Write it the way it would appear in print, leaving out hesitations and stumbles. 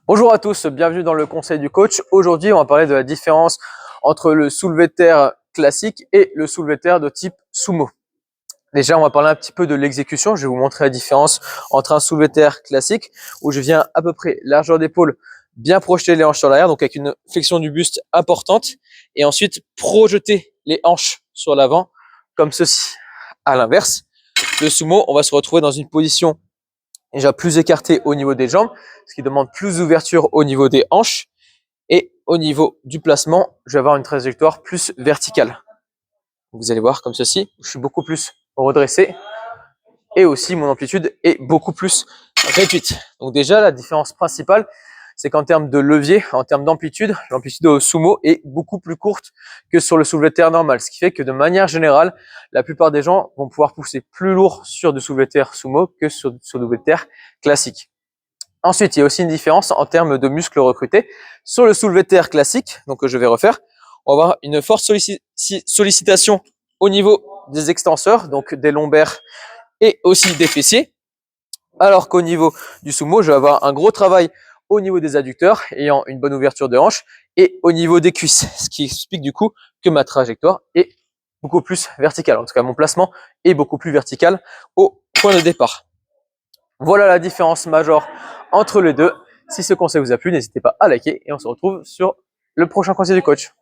Bonjour à tous, bienvenue dans le conseil du coach. Aujourd'hui, on va parler de la différence entre le soulevé de terre classique et le soulevé de terre de type sumo. Déjà, on va parler un petit peu de l'exécution. Je vais vous montrer la différence entre un soulevé de terre classique où je viens à peu près largeur d'épaule, bien projeter les hanches sur l'arrière, donc avec une flexion du buste importante, et ensuite projeter les hanches sur l'avant comme ceci. À l'inverse, le sumo, on va se retrouver dans une position déjà plus écartée au niveau des jambes, ce qui demande plus d'ouverture au niveau des hanches. Et au niveau du placement, je vais avoir une trajectoire plus verticale. Vous allez voir comme ceci, je suis beaucoup plus redressé et aussi mon amplitude est beaucoup plus réduite. Donc déjà, la différence principale, c'est qu'en termes de levier, en termes d'amplitude, l'amplitude au sumo est beaucoup plus courte que sur le soulevé de terre normal. Ce qui fait que de manière générale, la plupart des gens vont pouvoir pousser plus lourd sur du soulevé de terre sumo que sur du soulevé de terre classique. Ensuite, il y a aussi une différence en termes de muscles recrutés. Sur le soulevé de terre classique, donc que je vais refaire, on va avoir une forte sollicitation au niveau des extenseurs, donc des lombaires et aussi des fessiers. Alors qu'au niveau du sumo, je vais avoir un gros travail au niveau des adducteurs, ayant une bonne ouverture de hanche, et au niveau des cuisses, ce qui explique du coup que ma trajectoire est beaucoup plus verticale. En tout cas, mon placement est beaucoup plus vertical au point de départ. Voilà la différence majeure entre les deux. Si ce conseil vous a plu, n'hésitez pas à liker et on se retrouve sur le prochain conseil du coach.